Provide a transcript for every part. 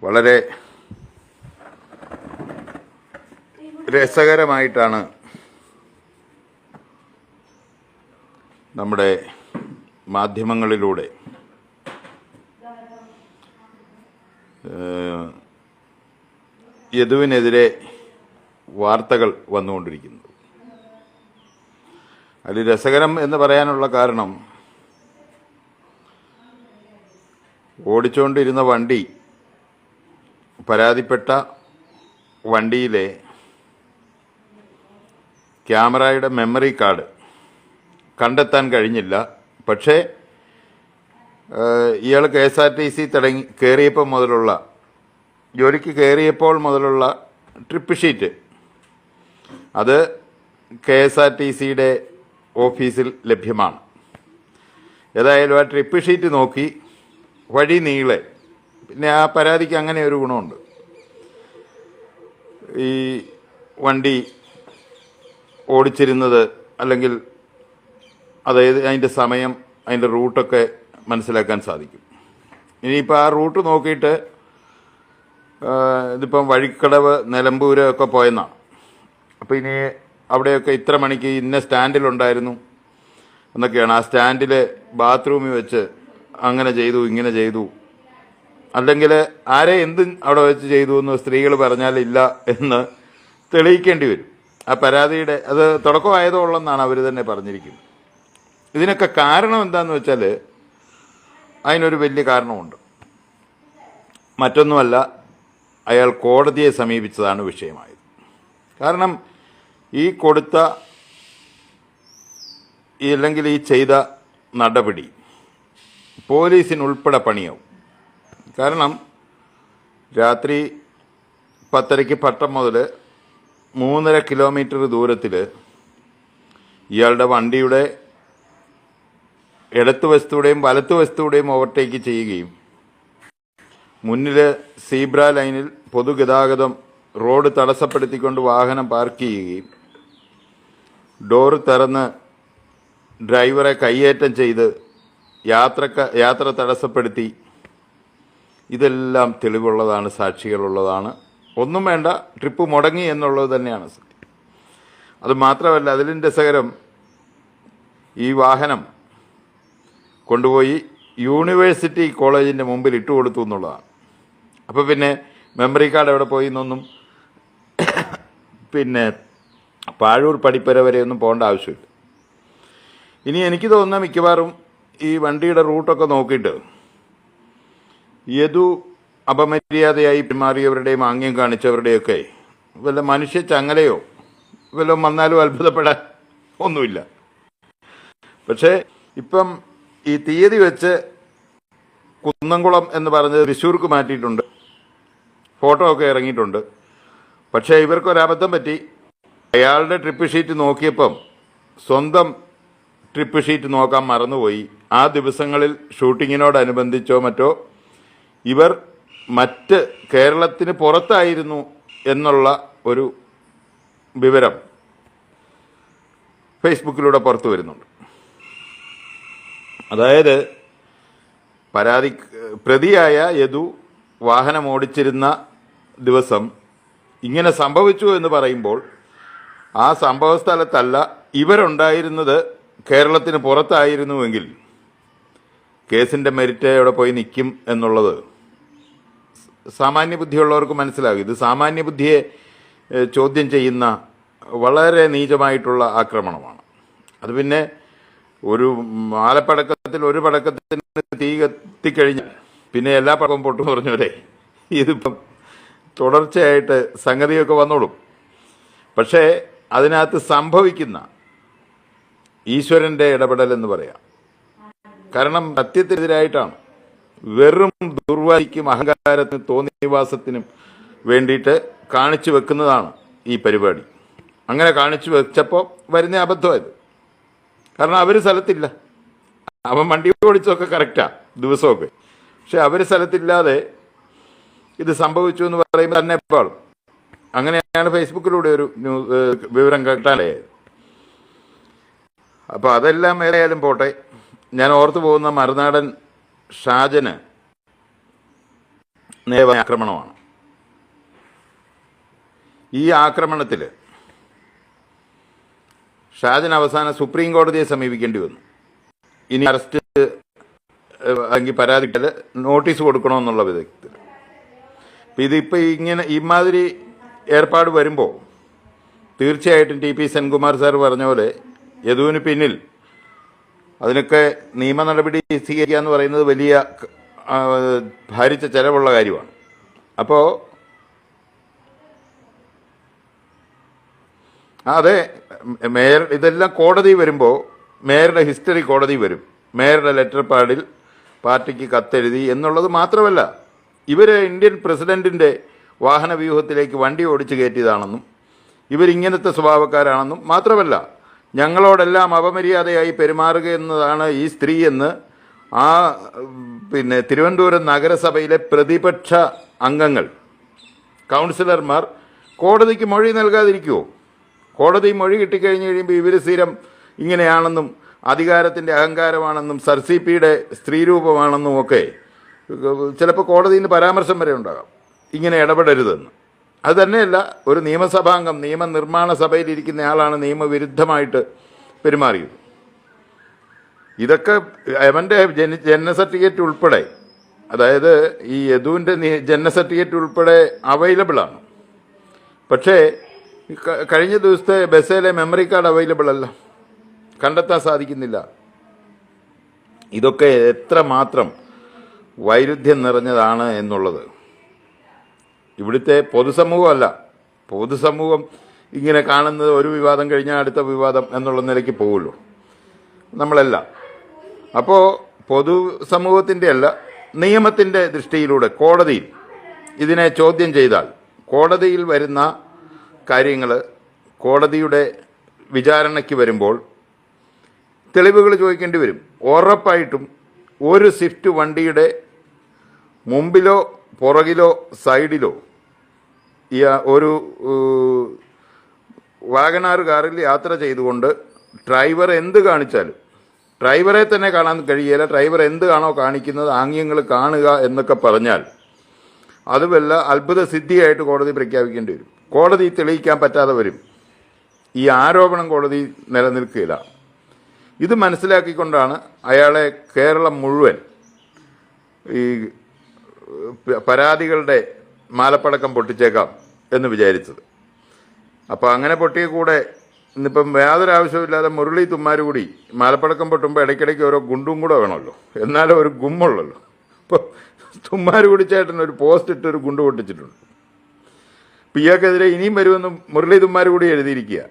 വളരെ രസകരമായിട്ടാണ് നമ്മുടെ മാധ്യമങ്ങളിലൂടെ യദുവിനെതിരെ വാർത്തകൾ വന്നുകൊണ്ടിരിക്കുന്നത്. അതിൽ രസകരം എന്ന് പറയാനുള്ള കാരണം, ഓടിച്ചുകൊണ്ടിരുന്ന വണ്ടി, പരാതിപ്പെട്ട വണ്ടിയിലെ ക്യാമറയുടെ മെമ്മറി കാർഡ് കണ്ടെത്താൻ കഴിഞ്ഞില്ല. പക്ഷേ ഇയാൾ KSRTC കയറിയപ്പോൾ മുതലുള്ള, ജോലിക്ക് കയറിയപ്പോൾ മുതലുള്ള ട്രിപ്പ് ഷീറ്റ് അത് KSRTCയുടെ ഓഫീസിൽ ലഭ്യമാണ്. ഏതായാലും ആ ട്രിപ്പ് ഷീറ്റ് നോക്കി വഴി നീളെ, പിന്നെ ആ പരാതിക്ക് അങ്ങനെ ഒരു ഗുണമുണ്ട്, ഈ വണ്ടി ഓടിച്ചിരുന്നത് അല്ലെങ്കിൽ അതായത് അതിൻ്റെ സമയം, അതിൻ്റെ റൂട്ടൊക്കെ മനസ്സിലാക്കാൻ സാധിക്കും. ഇനിയിപ്പോൾ ആ റൂട്ട് നോക്കിയിട്ട് ഇതിപ്പം വഴിക്കടവ്, നിലമ്പൂര് ഒക്കെ പോയെന്നാണ്. അപ്പോൾ ഇനി അവിടെയൊക്കെ ഇത്ര മണിക്ക് ഇന്ന സ്റ്റാൻഡിലുണ്ടായിരുന്നു എന്നൊക്കെയാണ്. ആ സ്റ്റാൻഡിൽ ബാത്റൂമിൽ വെച്ച് അങ്ങനെ ചെയ്തു, ഇങ്ങനെ ചെയ്തു, അല്ലെങ്കിൽ ആരെ എന്തും അവിടെ വെച്ച് ചെയ്തു എന്ന് സ്ത്രീകൾ പറഞ്ഞാൽ ഇല്ല എന്ന് തെളിയിക്കേണ്ടി വരും. ആ പരാതിയുടെ അത് തുടക്കമായതോളെന്നാണ് അവർ തന്നെ പറഞ്ഞിരിക്കുന്നത്. ഇതിനൊക്കെ കാരണം എന്താണെന്ന് വെച്ചാൽ അതിനൊരു വലിയ കാരണമുണ്ട്. മറ്റൊന്നുമല്ല, അയാൾ കോടതിയെ സമീപിച്ചതാണ് വിഷയമായത്. കാരണം ഈ കൊടുത്ത അല്ലെങ്കിൽ ഈ ചെയ്ത നടപടി പോലീസിനുൾപ്പെടെ പണിയാവും. കാരണം രാത്രി 10:30 പട്ടം മുതൽ 3.5 കിലോമീറ്റർ ദൂരത്തിൽ ഇയാളുടെ വണ്ടിയുടെ ഇടത്തുവശത്തൂടെയും വലത്തുവശത്തൂടെയും ഓവർടേക്ക് ചെയ്യുകയും മുന്നിൽ സീബ്ര ലൈനിൽ പൊതുഗതാഗതം റോഡ് തടസ്സപ്പെടുത്തിക്കൊണ്ട് വാഹനം പാർക്ക് ചെയ്യുകയും ഡോറ് തുറന്ന് ഡ്രൈവറെ കയ്യേറ്റം ചെയ്ത് യാത്ര തടസ്സപ്പെടുത്തി, ഇതെല്ലാം തെളിവുള്ളതാണ്, സാക്ഷികളുള്ളതാണ്. ഒന്നും വേണ്ട, ട്രിപ്പ് മുടങ്ങി എന്നുള്ളത് തന്നെയാണ് സത്യം. അത് മാത്രമല്ല, അതിലും രസകരം, ഈ വാഹനം കൊണ്ടുപോയി യൂണിവേഴ്സിറ്റി കോളേജിൻ്റെ മുമ്പിൽ ഇട്ടുകൊടുത്തു എന്നുള്ളതാണ്. അപ്പോൾ പിന്നെ മെമ്മറി കാർഡ് എവിടെ പോയി എന്നൊന്നും, പിന്നെ പാഴൂർ പടിപ്പര വരെയൊന്നും പോകേണ്ട ആവശ്യമില്ല. ഇനി എനിക്ക് തോന്നുന്ന മിക്കവാറും ഈ വണ്ടിയുടെ റൂട്ടൊക്കെ നോക്കിയിട്ട് യദു അപമര്യാദയായി പെരുമാറിയവരുടെയും ആംഗ്യം കാണിച്ചവരുടെയൊക്കെ വല്ല മനുഷ്യ ചങ്ങലയോ വല്ലതും വന്നാലും അത്ഭുതപ്പെടാൻ ഒന്നുമില്ല. പക്ഷേ ഇപ്പം ഈ തീയതി വെച്ച് കുന്നംകുളം എന്ന് പറഞ്ഞ് തൃശ്ശൂർക്ക് മാറ്റിയിട്ടുണ്ട്, ഫോട്ടോ ഒക്കെ ഇറങ്ങിയിട്ടുണ്ട്. പക്ഷേ ഇവർക്കൊരബദ്ധം പറ്റി. അയാളുടെ ട്രിപ്പ് ഷീറ്റ് നോക്കിയപ്പം സ്വന്തം ട്രിപ്പ് ഷീറ്റ് നോക്കാൻ മറന്നുപോയി. ആ ദിവസങ്ങളിൽ ഷൂട്ടിങ്ങിനോടനുബന്ധിച്ചോ മറ്റോ ഇവർ മറ്റ് കേരളത്തിന് പുറത്തായിരുന്നു എന്നുള്ള ഒരു വിവരം ഫേസ്ബുക്കിലൂടെ പുറത്തു വരുന്നുണ്ട്. അതായത് പ്രതിയായ യദു വാഹനം ഓടിച്ചിരുന്ന ദിവസം ഇങ്ങനെ സംഭവിച്ചു എന്ന് പറയുമ്പോൾ ആ സംഭവ സ്ഥലത്തല്ല ഇവരുണ്ടായിരുന്നത്, കേരളത്തിന് പുറത്തായിരുന്നുവെങ്കിൽ കേസിൻ്റെ മെരിറ്റ് അവിടെ പോയി നിൽക്കും എന്നുള്ളത് സാമാന്യ ബുദ്ധിയുള്ളവർക്ക് മനസ്സിലാകും. ഇത് സാമാന്യ ബുദ്ധിയെ ചോദ്യം ചെയ്യുന്ന വളരെ നീചമായിട്ടുള്ള ആക്രമണമാണ്. അത് പിന്നെ ഒരു ആലപ്പടക്കത്തിൽ ഒരു പടക്കത്തിന് തീ കത്തിക്കഴിഞ്ഞാൽ പിന്നെ എല്ലാ പടക്കവും പൊട്ടു പറഞ്ഞവരെ ഇതിപ്പം തുടർച്ചയായിട്ട് സംഗതിയൊക്കെ വന്നോളും. പക്ഷേ അതിനകത്ത് സംഭവിക്കുന്ന ഈശ്വരൻ്റെ ഇടപെടലെന്ന് പറയാം. കാരണം സത്യത്തിനെതിരായിട്ടാണ്. വെറും ദുർവാദിക്കും അഹങ്കാരത്തിനും തോന്നിവാസത്തിനും വേണ്ടിയിട്ട് കാണിച്ചു വെക്കുന്നതാണ് ഈ പരിപാടി. അങ്ങനെ കാണിച്ചു വെച്ചപ്പോൾ വരുന്ന അബദ്ധമായത്. കാരണം അവർ സ്ഥലത്തില്ല. അവൻ വണ്ടി ഓടിച്ചൊക്കെ കറക്റ്റാ ദിവസമൊക്കെ, പക്ഷെ അവർ സ്ഥലത്തില്ലാതെ ഇത് സംഭവിച്ചു എന്ന് പറയുമ്പോൾ തന്നെ പാളും. അങ്ങനെയാണ് ഫേസ്ബുക്കിലൂടെ ഒരു വിവരം കേട്ടാലായത്. അപ്പോൾ അതെല്ലാം ഏതായാലും പോട്ടെ. ഞാൻ ഓർത്തു പോകുന്ന മറുനാടൻ ഷാജന് നേരെ ആക്രമണമാണ്. ഈ ആക്രമണത്തിൽ ഷാജൻ അവസാനം സുപ്രീം കോടതിയെ സമീപിക്കേണ്ടി വന്നു. ഇനി അറസ്റ്റ് അല്ലെങ്കിൽ പരാതിയിൽ നോട്ടീസ് കൊടുക്കണമെന്നുള്ള വിധത്തിൽ. ഇതിപ്പോൾ ഇങ്ങനെ ഇമാതിരി ഏർപ്പാട് വരുമ്പോൾ തീർച്ചയായിട്ടും ടി പി സെൻകുമാർ സാർ പറഞ്ഞ പോലെ യദുവിന് പിന്നിൽ അതിനൊക്കെ നിയമ നടപടി സ്വീകരിക്കുക എന്ന് പറയുന്നത് വലിയ ഭാരിച്ച ചെലവുള്ള കാര്യമാണ്. അപ്പോൾ അതെ, മേയർ ഇതെല്ലാം കോടതി വരുമ്പോൾ മേയറുടെ ഹിസ്റ്ററി കോടതി വരും. മേയറുടെ ലെറ്റർ പാഡിൽ പാർട്ടിക്ക് കത്തെഴുതി എന്നുള്ളത് മാത്രമല്ല, ഇവർ ഇന്ത്യൻ പ്രസിഡന്റിൻ്റെ വാഹന വ്യൂഹത്തിലേക്ക് വണ്ടി ഓടിച്ചു കയറ്റിയതാണെന്നും ഇവരിങ്ങനത്തെ സ്വഭാവക്കാരാണെന്നും മാത്രമല്ല, ഞങ്ങളോടെല്ലാം അപമര്യാദയായി പെരുമാറുക എന്നതാണ് ഈ സ്ത്രീ എന്ന് തിരുവനന്തപുരം നഗരസഭയിലെ പ്രതിപക്ഷ അംഗങ്ങൾ, കൗൺസിലർമാർ കോടതിക്ക് മൊഴി നൽകാതിരിക്കുമോ? കോടതി മൊഴി കിട്ടിക്കഴിഞ്ഞ് കഴിയുമ്പോൾ ഇവർ സ്ഥിരം ഇങ്ങനെയാണെന്നും അധികാരത്തിൻ്റെ അഹങ്കാരമാണെന്നും സർസിപിയുടെ സ്ത്രീരൂപമാണെന്നും ഒക്കെ ചിലപ്പോൾ കോടതിയിൽ നിന്ന് പരാമർശം വരെ ഉണ്ടാകാം, ഇങ്ങനെ ഇടപെടരുതെന്ന്. അത് തന്നെയല്ല, ഒരു നിയമസഭാംഗം നിയമനിർമ്മാണ സഭയിലിരിക്കുന്ന ആളാണ് നിയമവിരുദ്ധമായിട്ട് പെരുമാറിയത്. ഇതൊക്കെ അവൻ്റെ ജനന സർട്ടിഫിക്കറ്റ് ഉൾപ്പെടെ, അതായത് ഈ യദുവിൻ്റെ ജനന സർട്ടിഫിക്കറ്റ് ഉൾപ്പെടെ അവൈലബിളാണ്. പക്ഷേ കഴിഞ്ഞ ദിവസത്തെ ബസ്സിലെ മെമ്മറി കാർഡ് അവൈലബിൾ അല്ല, കണ്ടെത്താൻ സാധിക്കുന്നില്ല. ഇതൊക്കെ എത്രമാത്രം വൈരുദ്ധ്യം നിറഞ്ഞതാണ് എന്നുള്ളത് ഇവിടുത്തെ പൊതുസമൂഹമല്ല. പൊതുസമൂഹം ഇങ്ങനെ കാണുന്നത് ഒരു വിവാദം കഴിഞ്ഞാൽ അടുത്ത വിവാദം എന്നുള്ള നിലയ്ക്ക് പോകുള്ളൂ നമ്മളെല്ലാം. അപ്പോൾ പൊതുസമൂഹത്തിൻ്റെ അല്ല, നിയമത്തിൻ്റെ ദൃഷ്ടിയിലൂടെ കോടതിയിൽ ഇതിനെ ചോദ്യം ചെയ്താൽ കോടതിയിൽ വരുന്ന കാര്യങ്ങൾ കോടതിയുടെ വിചാരണയ്ക്ക് വരുമ്പോൾ തെളിവുകൾ ചോദിക്കേണ്ടി വരും. ഉറപ്പായിട്ടും ഒരു സ്വിഫ്റ്റ് വണ്ടിയുടെ മുമ്പിലോ പുറകിലോ സൈഡിലോ ഒരു വാഗണാർ കാറിൽ യാത്ര ചെയ്തുകൊണ്ട് ഡ്രൈവർ എന്ത് കാണിച്ചാലും ഡ്രൈവറെ തന്നെ കാണാൻ കഴിയില്ല. ഡ്രൈവർ എന്താണോ കാണിക്കുന്നത് ആംഗ്യങ്ങൾ കാണുക എന്നൊക്കെ പറഞ്ഞാൽ അത് വല്ല അത്ഭുത സിദ്ധിയായിട്ട് കോടതി പ്രഖ്യാപിക്കേണ്ടി വരും. കോടതി തെളിയിക്കാൻ പറ്റാതെ വരും. ഈ ആരോപണം കോടതി നിലനിൽക്കില്ല. ഇത് മനസ്സിലാക്കിക്കൊണ്ടാണ് അയാളെ കേരളം മുഴുവൻ ഈ പരാതികളുടെ മാലപ്പടക്കം പൊട്ടിച്ചേക്കാം എന്ന് വിചാരിച്ചത്. അപ്പോൾ അങ്ങനെ പൊട്ടിയ കൂടെ ഇന്നിപ്പം യാതൊരു ആവശ്യമില്ലാതെ മുരളി തുമ്മാർ കൂടി മാലപ്പടക്കം പൊട്ടുമ്പോൾ ഇടയ്ക്കിടയ്ക്ക് ഓരോ ഗുണ്ടും കൂടെ വേണമല്ലോ, എന്നാലും ഒരു ഗുമ്മുള്ളല്ലോ. ഇപ്പോൾ തുമ്മാർ കൂടി ചേട്ടൻ ഒരു പോസ്റ്റ് ഇട്ട് ഒരു ഗുണ്ട് പൊട്ടിച്ചിട്ടുണ്ട്. ഇപ്പം ഇയാൾക്കെതിരെ ഇനിയും വരുമെന്ന് മുരളി തുമ്മാർ കൂടി എഴുതിയിരിക്കുക.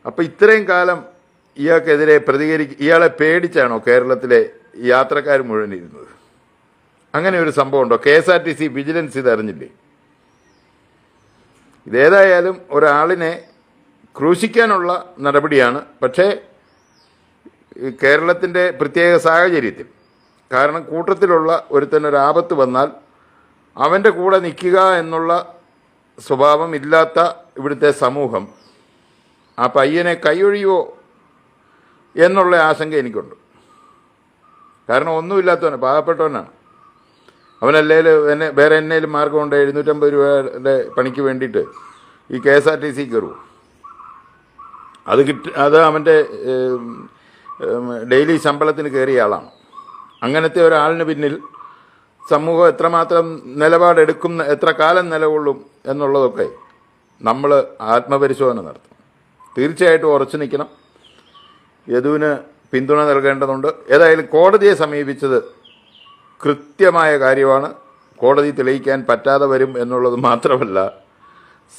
അപ്പോൾ ഇത്രയും കാലം ഇയാൾക്കെതിരെ ഇയാളെ പേടിച്ചാണോ കേരളത്തിലെ യാത്രക്കാർ മുഴുവൻ ഇരുന്നത്? അങ്ങനെ ഒരു സംഭവം ഉണ്ടോ? KSRTC vigilance ഇതറിഞ്ഞില്ലേ? ഇതേതായാലും ഒരാളിനെ ക്രൂശിക്കാനുള്ള നടപടിയാണ്. പക്ഷേ കേരളത്തിൻ്റെ പ്രത്യേക സാഹചര്യത്തിൽ, കാരണം കൂട്ടത്തിലുള്ള ഒരുത്തനൊരാപത്ത് വന്നാൽ അവൻ്റെ കൂടെ നിൽക്കുക എന്നുള്ള സ്വഭാവം ഇല്ലാത്ത ഇവിടുത്തെ സമൂഹം ആ പയ്യനെ കൈയൊഴിയുമോ എന്നുള്ള ആശങ്ക എനിക്കുണ്ട്. കാരണം ഒന്നുമില്ലാത്തവനാണ്, പാവപ്പെട്ടവനാണ്. അവനല്ലേലും വേറെ എന്നേലും മാർഗമുണ്ട് 750 രൂപയുടെ പണിക്ക് വേണ്ടിയിട്ട് ഈ KSRTC കയറുമോ? അത് അവൻ്റെ ഡെയിലി ശമ്പളത്തിന് കയറിയ ആളാണ്. അങ്ങനത്തെ ഒരാളിന് പിന്നിൽ സമൂഹം എത്രമാത്രം നിലപാടെടുക്കും, എത്ര കാലം നിലകൊള്ളും എന്നുള്ളതൊക്കെ നമ്മൾ ആത്മപരിശോധന നടത്തണം. തീർച്ചയായിട്ടും ഉറച്ചു നിൽക്കണം. യദുവിന് പിന്തുണ നൽകേണ്ടതുണ്ട്. ഏതായാലും കോടതിയെ സമീപിച്ചത് കൃത്യമായ കാര്യമാണ്. കോടതി തെളിയിക്കാൻ പറ്റാതെ വരും എന്നുള്ളത് മാത്രമല്ല,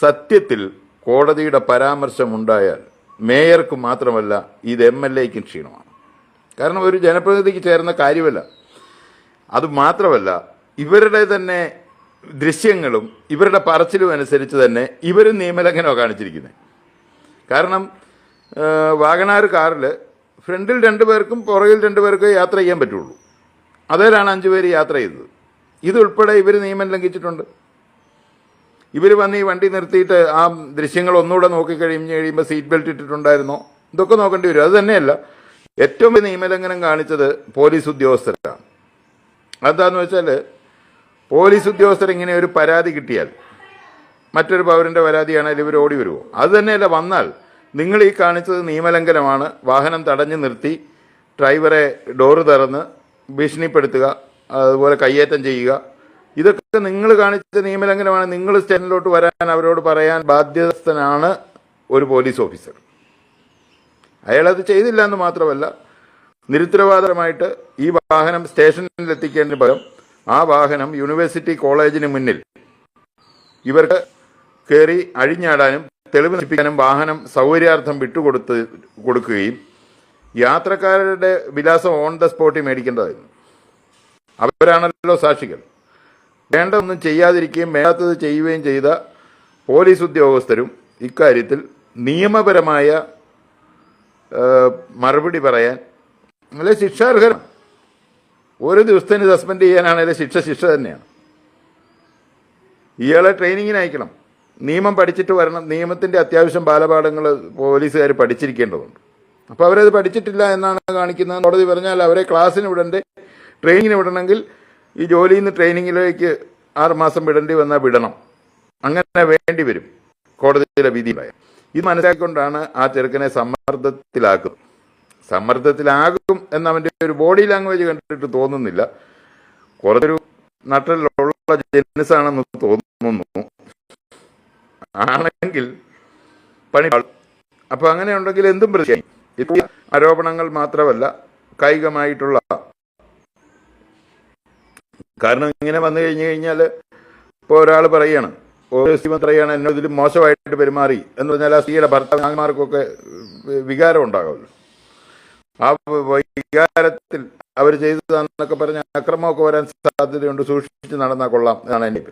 സത്യത്തിൽ കോടതിയുടെ പരാമർശമുണ്ടായാൽ മേയർക്ക് മാത്രമല്ല ഇത് MLAയ്ക്കും ക്ഷീണമാണ്. കാരണം ഒരു ജനപ്രതിനിധിക്ക് ചേർന്ന കാര്യമല്ല. അതുമാത്രമല്ല, ഇവരുടെ തന്നെ ദൃശ്യങ്ങളും ഇവരുടെ പറച്ചിലും അനുസരിച്ച് തന്നെ ഇവരും നിയമലംഘനമാണ് കാണിച്ചിരിക്കുന്നത്. കാരണം വാഗണാർ കാറിൽ ഫ്രണ്ടിൽ 2 പേർക്കും പുറകിൽ 2 പേർക്ക് യാത്ര ചെയ്യാൻ പറ്റുള്ളൂ. അതിലാണ് 5 പേര് യാത്ര ചെയ്തത്. ഇതുൾപ്പെടെ ഇവർ നിയമം ലംഘിച്ചിട്ടുണ്ട്. ഇവർ വന്ന് ഈ വണ്ടി നിർത്തിയിട്ട് ആ ദൃശ്യങ്ങൾ ഒന്നുകൂടെ നോക്കിക്കഴിയുമ്പോൾ സീറ്റ് ബെൽറ്റ് ഇട്ടിട്ടുണ്ടായിരുന്നോ ഇതൊക്കെ നോക്കേണ്ടി വരും. അത് തന്നെയല്ല, ഏറ്റവും നിയമലംഘനം കാണിച്ചത് പോലീസ് ഉദ്യോഗസ്ഥരാണ്. അതെന്താന്ന് വെച്ചാൽ പോലീസ് ഉദ്യോഗസ്ഥർ ഇങ്ങനെ ഒരു പരാതി കിട്ടിയാൽ, മറ്റൊരു പൗരന്റെ പരാതിയാണെങ്കിൽ ഇവർ ഓടി വരുമോ? അത് തന്നെയല്ല, വന്നാൽ നിങ്ങൾ ഈ കാണിച്ചത് നിയമലംഘനമാണ്, വാഹനം തടഞ്ഞു നിർത്തി ഡ്രൈവറെ ഡോറ് തുറന്ന് ഭീഷണിപ്പെടുത്തുക, അതുപോലെ കയ്യേറ്റം ചെയ്യുക, ഇതൊക്കെ നിങ്ങൾ കാണിച്ച നിയമലംഘനമാണ്. നിങ്ങൾ സ്റ്റേഷനിലോട്ട് വരാൻ അവരോട് പറയാൻ ബാധ്യസ്ഥനാണ് ഒരു പോലീസ് ഓഫീസർ. അയാളത് ചെയ്തില്ല എന്ന് മാത്രമല്ല, നിരുത്തരവാദമായിട്ട് ഈ വാഹനം സ്റ്റേഷനിൽ എത്തിക്കേണ്ടതിന് പകരം ആ വാഹനം യൂണിവേഴ്സിറ്റി കോളേജിന് മുന്നിൽ ഇവർക്ക് കയറി അഴിഞ്ഞാടാനും തെളിവ് നശിപ്പിക്കാനും വാഹനം സൗകര്യാർത്ഥം കൊടുക്കുകയും യാത്രക്കാരുടെ വിലാസം ഓൺ ദ സ്പോട്ടിൽ മേടിക്കേണ്ടതായിരുന്നു. അവരാണല്ലോ സാക്ഷികൾ. വേണ്ടതൊന്നും ചെയ്യാതിരിക്കുകയും വേണ്ടാത്തത് ചെയ്യുകയും ചെയ്ത പോലീസ് ഉദ്യോഗസ്ഥരും ഇക്കാര്യത്തിൽ നിയമപരമായ മറുപടി പറയാൻ അല്ലെ ശിക്ഷാർഹരാണ്. ഒരു ദിവസത്തിന് സസ്പെൻഡ് ചെയ്യാനാണെങ്കിലും ശിക്ഷ തന്നെയാണ്. ഇയാളെ ട്രെയിനിങ്ങിന് അയക്കണം, നിയമം പഠിച്ചിട്ട് വരണം. നിയമത്തിൻ്റെ അത്യാവശ്യം ബാലപാഠങ്ങൾ പോലീസുകാർ പഠിച്ചിരിക്കേണ്ടതുണ്ട്. അപ്പോൾ അവരത് പഠിച്ചിട്ടില്ല എന്നാണ് കാണിക്കുന്നത്. കോടതി പറഞ്ഞാൽ അവരെ ക്ലാസ്സിന് വിടണ്ടേ, ട്രെയിനിങ്ങിന് വിടണമെങ്കിൽ ഈ ജോലിയിൽ നിന്ന് ട്രെയിനിങ്ങിലേക്ക് 6 മാസം വിടേണ്ടി വന്നാൽ വിടണം. അങ്ങനെ വേണ്ടി വരും കോടതിയിലെ വിധിയായ. ഇത് മനസ്സിലാക്കിക്കൊണ്ടാണ് ആ ചെറുക്കനെ സമ്മർദ്ദത്തിലാകും എന്നവൻ്റെ ഒരു ബോഡി ലാംഗ്വേജ് കണ്ടിട്ട് തോന്നുന്നില്ല. കുറച്ചൊരു നട്ടലുള്ള ജനുസാണെന്ന് തോന്നുന്നു. ആണെങ്കിൽ പണി. അപ്പൊ അങ്ങനെ ഉണ്ടെങ്കിൽ എന്തും പ്രതിയായി. ആരോപണങ്ങൾ മാത്രമല്ല, കായികമായിട്ടുള്ള കാരണം ഇങ്ങനെ വന്നു കഴിഞ്ഞാൽ ഇപ്പോൾ ഒരാൾ പറയാണ്, എന്നോട് ഇതിൽ മോശമായിട്ട് പെരുമാറി എന്ന് പറഞ്ഞാൽ ആ സ്ത്രീയുടെ ഭർത്താക്കന്മാർക്കൊക്കെ വികാരം ഉണ്ടാകുമല്ലോ. ആ വികാരത്തിൽ അവർ ചെയ്തതാണെന്നൊക്കെ പറഞ്ഞ് അക്രമമൊക്കെ വരാൻ സാധ്യതയുണ്ട്. സൂക്ഷിച്ച് നടന്നാൽ കൊള്ളാം എന്നാണ് എൻ്റെ അഭിപ്രായം.